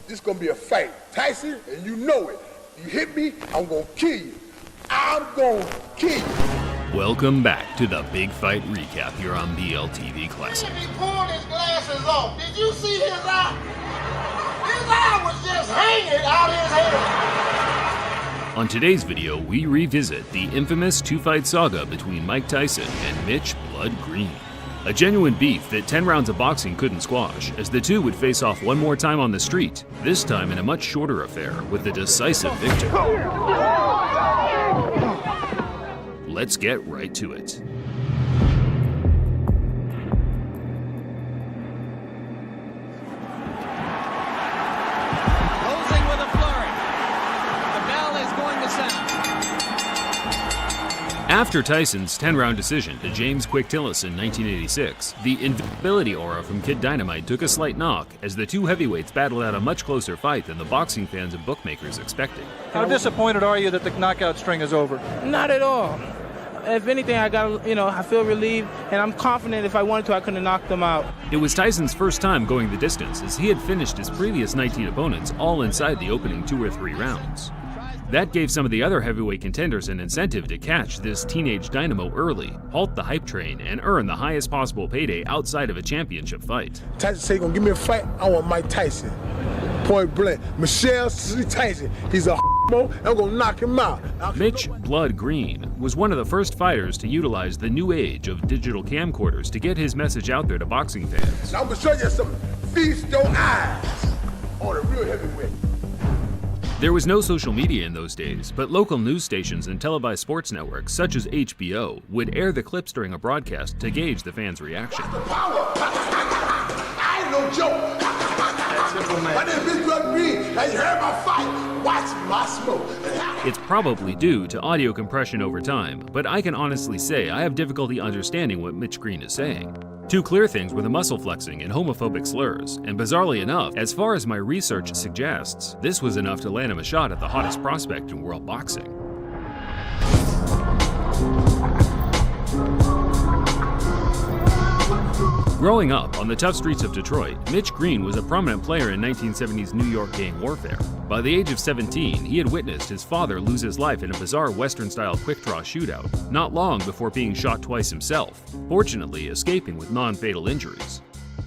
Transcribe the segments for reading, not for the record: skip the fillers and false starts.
This gonna be a fight. Tyson, and you know it. You hit me, I'm gonna kill you. I'm gonna kill you. Welcome back to the Big Fight Recap here on BLTV Classic. He pulled his glasses off. Did you see his eye? His eye was just hanging out his head. On today's video, we revisit the infamous two-fight saga between Mike Tyson and Mitch Blood Green. A genuine beef that 10 rounds of boxing couldn't squash, as the two would face off one more time on the street, this time in a much shorter affair with a decisive victor. Let's get right to it. Closing with a flurry. The bell is going to sound. After Tyson's 10-round decision to James Quick Tillis in 1986, the invincibility aura from Kid Dynamite took a slight knock as the two heavyweights battled out a much closer fight than the boxing fans and bookmakers expected. How disappointed are you that the knockout string is over? Not at all. If anything, I feel relieved, and I'm confident if I wanted to, I could have knocked them out. It was Tyson's first time going the distance, as he had finished his previous 19 opponents all inside the opening 2 or 3 rounds. That gave some of the other heavyweight contenders an incentive to catch this teenage dynamo early, halt the hype train, and earn the highest possible payday outside of a championship fight. Tyson said, "Gonna give me a fight. I want Mike Tyson." Point blank. Michelle Tyson. He's a mo. I'm gonna knock him out. Mitch Blood Green was one of the first fighters to utilize the new age of digital camcorders to get his message out there to boxing fans. Now I'm gonna show you something. Feast your eyes on a real heavyweight. There was no social media in those days, but local news stations and televised sports networks such as HBO would air the clips during a broadcast to gauge the fans' reaction. The power. I ain't no joke. My name is Blood Green, and you heard my fight. Watch my smoke. It's probably due to audio compression over time, but I can honestly say I have difficulty understanding what Mitch Green is saying. Two clear things were the muscle flexing and homophobic slurs, and bizarrely enough, as far as my research suggests, this was enough to land him a shot at the hottest prospect in world boxing. Growing up on the tough streets of Detroit, Mitch Green was a prominent player in 1970s New York gang warfare. By the age of 17, he had witnessed his father lose his life in a bizarre Western-style quick-draw shootout, not long before being shot twice himself, fortunately escaping with non-fatal injuries.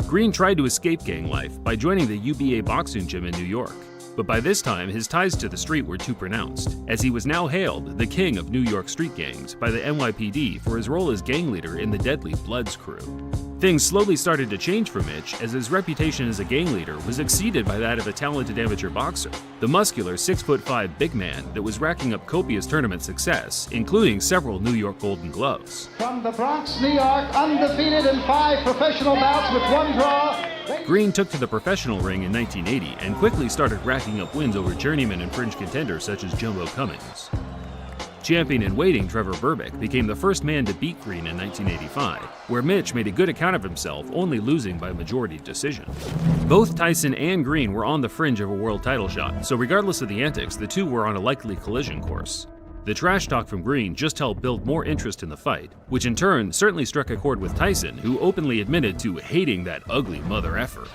Green tried to escape gang life by joining the UBA boxing gym in New York, but by this time his ties to the street were too pronounced, as he was now hailed the king of New York street gangs by the NYPD for his role as gang leader in the deadly Bloods crew. Things slowly started to change for Mitch as his reputation as a gang leader was exceeded by that of a talented amateur boxer, the muscular 6'5" big man that was racking up copious tournament success, including several New York Golden Gloves. From the Bronx, New York, undefeated in 5 professional bouts with 1 draw. Green took to the professional ring in 1980 and quickly started racking up wins over journeyman and fringe contenders such as Jumbo Cummings. Champion-in-waiting Trevor Berbick became the first man to beat Green in 1985, where Mitch made a good account of himself, only losing by majority decision. Both Tyson and Green were on the fringe of a world title shot, so regardless of the antics, the two were on a likely collision course. The trash talk from Green just helped build more interest in the fight, which in turn certainly struck a chord with Tyson, who openly admitted to hating that ugly mother effer.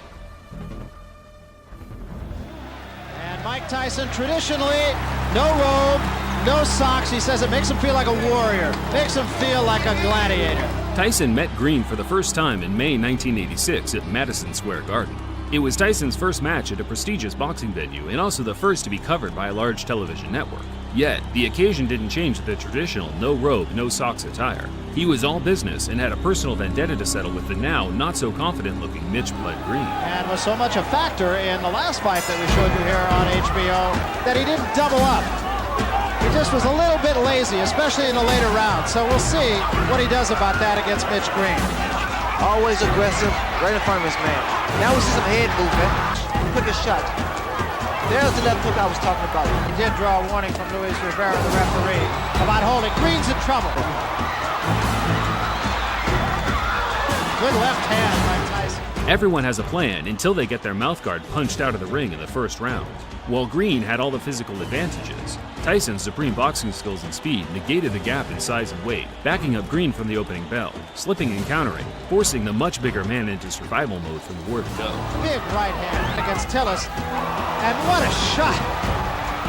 And Mike Tyson, traditionally, no robe, no socks. He says it makes him feel like a warrior, makes him feel like a gladiator. Tyson met Green for the first time in May 1986 at Madison Square Garden. It was Tyson's first match at a prestigious boxing venue and also the first to be covered by a large television network. Yet, the occasion didn't change the traditional no robe, no socks attire. He was all business and had a personal vendetta to settle with the now not-so-confident-looking Mitch Blood Green. And was so much a factor in the last fight that we showed you here on HBO that he didn't double up. He just was a little bit lazy, especially in the later rounds. So we'll see what he does about that against Mitch Green. Always aggressive, right in front of his man. Now we see some head movement. Quickest shot. There's the left hook I was talking about. He did draw a warning from Luis Rivera, the referee, about holding. Green's in trouble. Good left hand by Tyson. Everyone has a plan until they get their mouthguard punched out of the ring in the first round. While Green had all the physical advantages, Tyson's supreme boxing skills and speed negated the gap in size and weight, backing up Green from the opening bell, slipping and countering, forcing the much bigger man into survival mode from the word go. Big right hand against Tillis, and what a shot!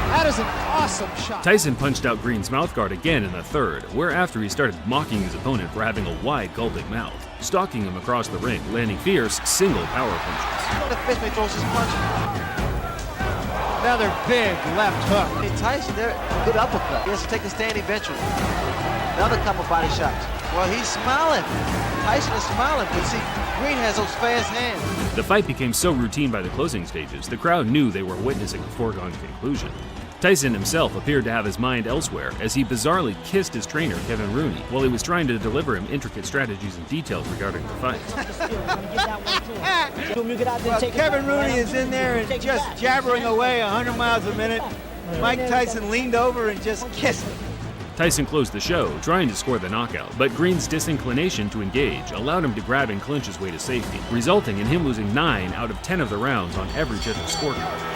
That is an awesome shot. Tyson punched out Green's mouthguard again in the third, whereafter he started mocking his opponent for having a wide, gulping mouth, stalking him across the ring, landing fierce, single power punches. The fist may throws his punch. Another big left hook. Hey, Tyson, there, good uppercut. He has to take a standing eventually. Another couple body shots. Well, he's smiling. Tyson is smiling, but see, Green has those fast hands. The fight became so routine by the closing stages, the crowd knew they were witnessing a foregone conclusion. Tyson himself appeared to have his mind elsewhere as he bizarrely kissed his trainer, Kevin Rooney, while he was trying to deliver him intricate strategies and details regarding the fight. Well, Kevin Rooney is in there and just jabbering away 100 miles a minute. Mike Tyson leaned over and just kissed him. Tyson closed the show, trying to score the knockout, but Green's disinclination to engage allowed him to grab and clinch his way to safety, resulting in him losing 9 out of 10 of the rounds on every judge's scorecard.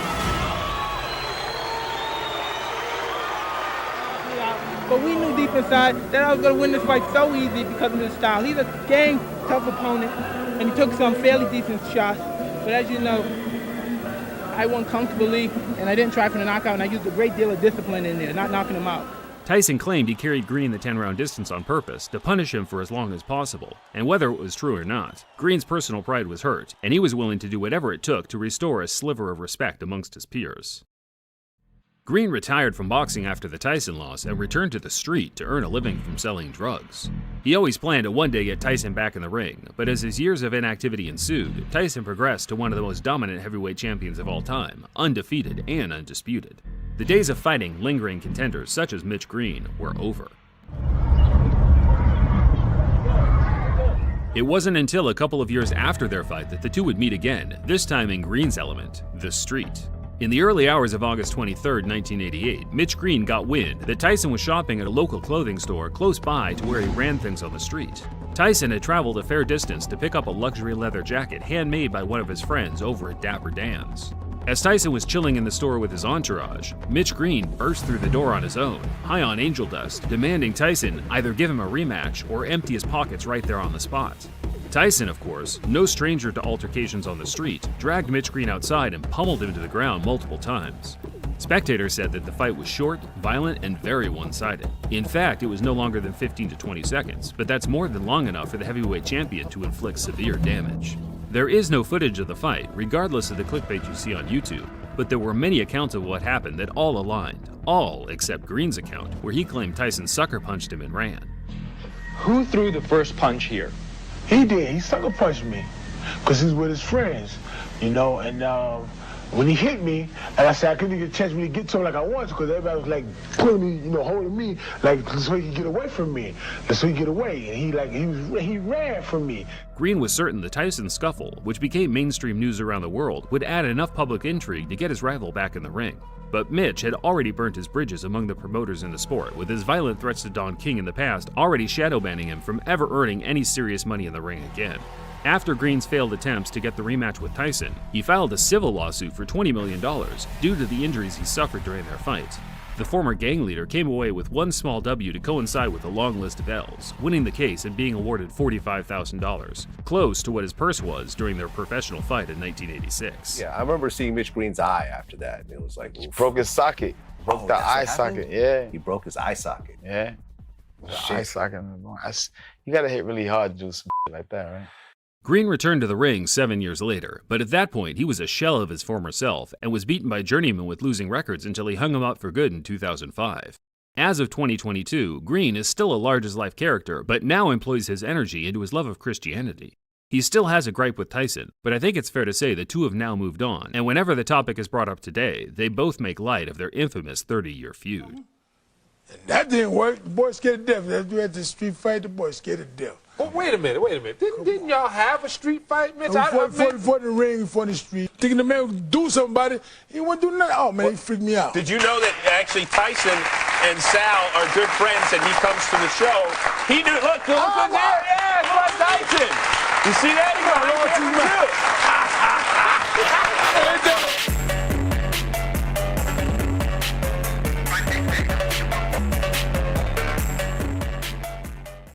But we knew deep inside that I was going to win this fight so easy because of his style. He's a gang tough opponent, and he took some fairly decent shots. But as you know, I won comfortably, and I didn't try for the knockout, and I used a great deal of discipline in there, not knocking him out. Tyson claimed he carried Green the 10-round distance on purpose to punish him for as long as possible, and whether it was true or not, Green's personal pride was hurt, and he was willing to do whatever it took to restore a sliver of respect amongst his peers. Green retired from boxing after the Tyson loss and returned to the street to earn a living from selling drugs. He always planned to one day get Tyson back in the ring, but as his years of inactivity ensued, Tyson progressed to one of the most dominant heavyweight champions of all time, undefeated and undisputed. The days of fighting lingering contenders such as Mitch Green were over. It wasn't until a couple of years after their fight that the two would meet again, this time in Green's element, the street. In the early hours of August 23, 1988, Mitch Green got wind that Tyson was shopping at a local clothing store close by to where he ran things on the street. Tyson had traveled a fair distance to pick up a luxury leather jacket handmade by one of his friends over at Dapper Dan's. As Tyson was chilling in the store with his entourage, Mitch Green burst through the door on his own, high on angel dust, demanding Tyson either give him a rematch or empty his pockets right there on the spot. Tyson, of course, no stranger to altercations on the street, dragged Mitch Green outside and pummeled him to the ground multiple times. Spectators said that the fight was short, violent, and very one-sided. In fact, it was no longer than 15 to 20 seconds, but that's more than long enough for the heavyweight champion to inflict severe damage. There is no footage of the fight, regardless of the clickbait you see on YouTube, but there were many accounts of what happened that all aligned, all except Green's account, where he claimed Tyson sucker punched him and ran. Who threw the first punch here? He did. He sucker punched me because he's with his friends, you know, and when he hit me, and I said I couldn't get a chance to get to him like I wanted to because everybody was like pulling me, you know, holding me, like so he could get away from me, so he could get away, and he ran from me. Green was certain the Tyson scuffle, which became mainstream news around the world, would add enough public intrigue to get his rival back in the ring. But Mitch had already burnt his bridges among the promoters in the sport, with his violent threats to Don King in the past already shadow banning him from ever earning any serious money in the ring again. After Green's failed attempts to get the rematch with Tyson, he filed a civil lawsuit for $20 million due to the injuries he suffered during their fight. The former gang leader came away with one small W to coincide with a long list of L's, winning the case and being awarded $45,000, close to what his purse was during their professional fight in 1986. Yeah, I remember seeing Mitch Green's eye after that. It was like, he broke his socket. Broke the eye socket, yeah. He broke his eye socket. Yeah. Eye socket. You gotta hit really hard to do some like that, right? Green returned to the ring 7 years later, but at that point he was a shell of his former self and was beaten by journeymen with losing records until he hung him up for good in 2005. As of 2022, Green is still a large-as-life character, but now employs his energy into his love of Christianity. He still has a gripe with Tyson, but I think it's fair to say the two have now moved on, and whenever the topic is brought up today, they both make light of their infamous 30-year feud. That didn't work. The boy scared to death. That's we had the street fight. The boy scared to death. Oh, wait a minute. Didn't y'all have a street fight, Mitch? For the ring, for the street. Thinking the man would do something about it. He wouldn't do nothing. Oh, man, he freaked me out. Did you know that actually Tyson and Sal are good friends and he comes to the show? He knew, look there. Yeah, it's like Tyson. You see that? He goes,